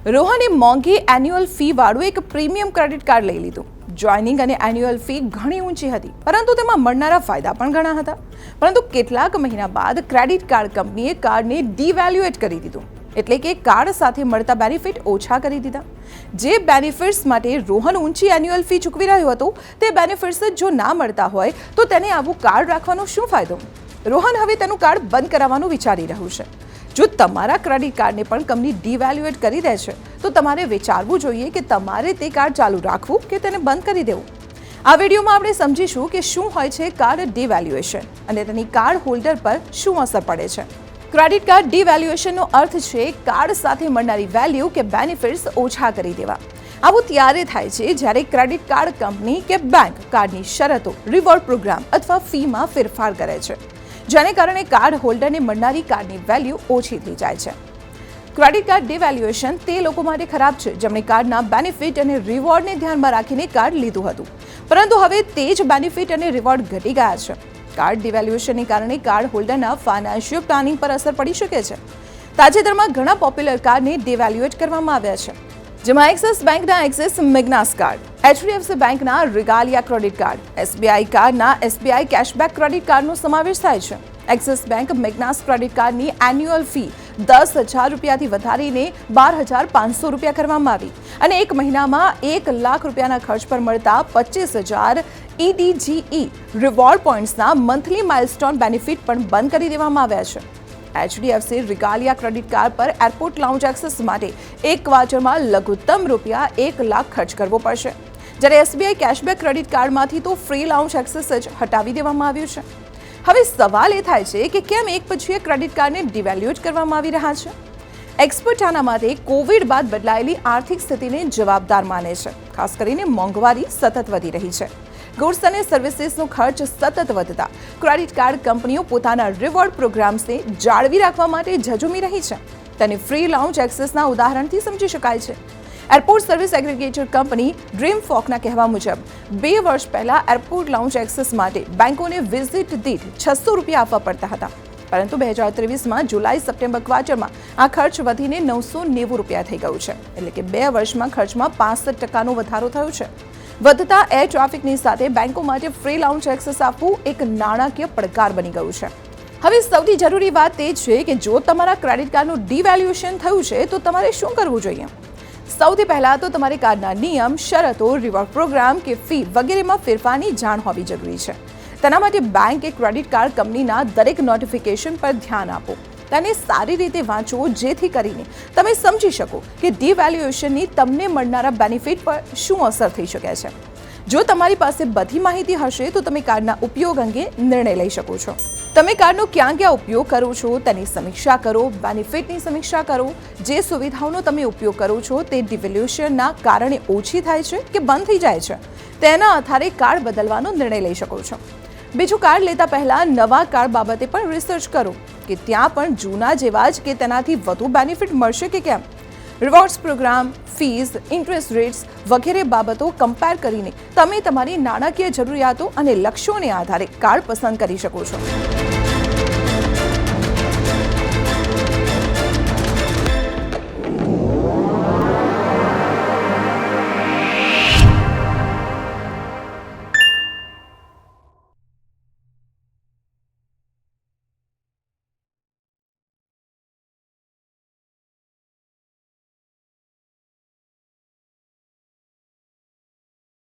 રોહને મોંઘી annual fee વાળું એક પ્રીમિયમ ક્રેડિટ કાર્ડ લઈ લીધું. જોઈનિંગ અને એન્યુઅલ ફી ઘણી ઊંચી હતી, પરંતુ તેમાં મળનારા ફાયદા પણ ઘણા હતા. પરંતુ કેટલાક મહિના બાદ ક્રેડિટ કાર્ડ કંપનીએ કાર્ડને ડિવેલ્યુએટ કરી દીધું, એટલે કે કાર્ડ સાથે મળતા બેનિફિટ ઓછા કરી દીધા. જે બેનિફિટ્સ માટે રોહન ઊંચી એન્યુઅલ ફી ચૂકવી રહ્યો હતો, તે બેનિફિટ્સ જો ના મળતા હોય તો તેને આવું કાર્ડ રાખવાનો શું ફાયદો? રોહન હવે તેનું કાર્ડ બંધ કરાવવાનું વિચારી રહ્યું છે. જો તમારા ક્રેડિટ કાર્ડને પણ કંપની ડિવેલ્યુએટ કરી દે છે, તો તમારે વિચારવું જોઈએ કે તમારે તે કાર્ડ ચાલુ રાખવું કે તેને બંધ કરી દેવું. આ વિડીયોમાં આપણે સમજીશું કે શું હોય છે કાર્ડ ડિવેલ્યુએશન અને તેની કાર્ડ હોલ્ડર પર શું અસર પડે છે. ક્રેડિટ કાર્ડ ડિવેલ્યુએશનનો અર્થ છે કાર્ડ સાથે મળનારી વેલ્યુ કે બેનિફિટ્સ ઓછા કરી દેવા. આવું ત્યારે થાય છે જ્યારે ક્રેડિટ કાર્ડ કંપની કે બેંક કાર્ડની શરતો, રિવોર્ડ પ્રોગ્રામ અથવા ફીમાં ફેરફાર કરે છે, જેને કારણે કાર્ડ હોલ્ડરને મળનારી કાર્ડની વેલ્યુ ઓછી થઈ જાય છે. ક્રેડિટ કાર્ડ ડિવેલ્યુએશન તે લોકો માટે ખરાબ છે જેમણે કાર્ડના બેનિફિટ અને રિવોર્ડને ધ્યાનમાં રાખીને કાર્ડ લીધું હતું, પરંતુ હવે તે જ બેનિફિટ અને રિવોર્ડ ઘટી ગયા છે. કાર્ડ ડિવેલ્યુએશનને કારણે કાર્ડ હોલ્ડરના ફાઇનાન્શિયલ પ્લાનિંગ પર અસર પડી શકે છે. તાજેતરમાં ઘણા પોપ્યુલર કાર્ડને ડિવેલ્યુએટ કરવામાં આવ્યા છે, જેમાં એક્સિસ બેંકના એક્સિસ મેગ્નાસ કાર્ડ, HDFC બેંકના રિગાલિયા ક્રેડિટ કાર્ડ, SBI કાર્ડના SBI કેશબેક ક્રેડિટ કાર્ડનો સમાવેશ થાય છે. એક્સિસ બેંક મેગ્નાસ ક્રેડિટ કાર્ડની એન્યુઅલ ફી 10,000 રૂપિયાથી વધારીને 12,500 રૂપિયા કરવામાં આવી અને એક મહિનામાં 1 લાખ રૂપિયાના ખર્ચ પર મળતા 25,000 EDGE રિવોર્ડ પોઈન્ટ્સના મંથલી માઇલસ્ટોન બેનિફિટ પણ બંધ કરી દેવામાં આવ્યા છે. HDFC રિગાલિયા ક્રેડિટ કાર્ડ પર એરપોર્ટ લાઉન્જ એક્સેસ માટે એક વાઉચરમાં લઘુત્તમ રૂપિયા 1 લાખ ખર્ચ કરવો પડશે, જ્યારે SBI કેશબેક ક્રેડિટ કાર્ડમાંથી તો ફ્રી લાઉન્જ એક્સેસ જ હટાવી દેવામાં આવ્યું છે. હવે સવાલ એ થાય છે કે કેમ એક પછી એક ક્રેડિટ કાર્ડને ડિવેલ્યુએટ કરવામાં આવી રહ્યા છે? એક્સપર્ટ આના માટે કોવિડ બાદ બદલાયેલી આર્થિક સ્થિતિને જવાબદાર માને છે. ખાસ કરીને મોંઘવારી સતત વધી રહી છે. ગુડ્સ અને સર્વિસીસનો ખર્ચ સતત વધતા ક્રેડિટ કાર્ડ કંપનીઓ પોતાના રિવોર્ડ પ્રોગ્રામ્સને જાળવી રાખવા માટે ઝઝૂમી રહી છે. તેને ફ્રી લાઉન્જ એક્સેસના ઉદાહરણથી સમજી શકાય છે. એરપોર્ટ સર્વિસ એગ્રીગેટર કંપની ડ્રીમફોકના કહેવા મુજબ 2 વર્ષ પહેલા એરપોર્ટ લાઉન્જ એક્સેસ માટે બેંકોને વિઝિટ દીઠ 600 રૂપિયા આપવા પડતા હતા, પરંતુ 2023માં જુલાઈ-સપ્ટેમ્બર ક્વાર્ટરમાં આ ખર્ચ વધીને 990 રૂપિયા થઈ ગયું છે, એટલે કે 2 વર્ષમાં ખર્ચમાં 65% વધારો થયો છે. વધતા એર ટ્રાફિકની સાથે બેંકો માટે ફ્રી લાઉન્જ એક્સેસ આપવું એક નાણાકીય પડકાર બની ગયું છે. હવે સૌથી જરૂરી વાત તે છે કે જો તમારા ક્રેડિટ કાર્ડનું ડિવેલ્યુએશન થયું છે તો તમારે શું કરવું જોઈએ? સૌથી પહેલાં તો તમારે કાર્ડના નિયમ, શરતો, રિવોર્ડ પ્રોગ્રામ કે ફી વગેરેમાં ફેરફારની જાણ હોવી જરૂરી છે. તેના માટે બેંક કે ક્રેડિટ કાર્ડ કંપનીના દરેક નોટિફિકેશન પર ધ્યાન આપો. તેને સારી રીતે વાંચો, જેથી કરીને તમે સમજી શકો કે ડિવેલ્યુએશનની તમને મળનારા બેનિફિટ પર શું અસર થઈ શકે છે. જો તમારી પાસે બધી માહિતી હશે તો તમે કાર્ડના ઉપયોગ અંગે નિર્ણય લઈ શકો છો. તમે કાર્ડનો ક્યાં ક્યાં ઉપયોગ કરો છો તેની સમીક્ષા કરો, બેનિફિટની સમીક્ષા કરો. જે સુવિધાઓનો તમે ઉપયોગ કરો છો તે ડિવેલ્યુએશનના કારણે ઓછી થાય છે કે બંધ થઈ જાય છે, તેના આધારે કાર્ડ બદલવાનો નિર્ણય લઈ શકો છો. બીજું, કાર્ડ લેતા પહેલા નવા કાર્ડ બાબતે પણ રિસર્ચ કરો કે ત્યાં પણ જૂના જેવા જ કે તેનાથી વધુ બેનિફિટ મળશે કે કેમ. Rewards program, fees, interest rates વગેરે બાબતો કમ્પેર કરીને તમે તમારી નાણાકીય જરૂરિયાતો અને લક્ષ્યોને આધારે કાર્ડ પસંદ કરી શકો છો.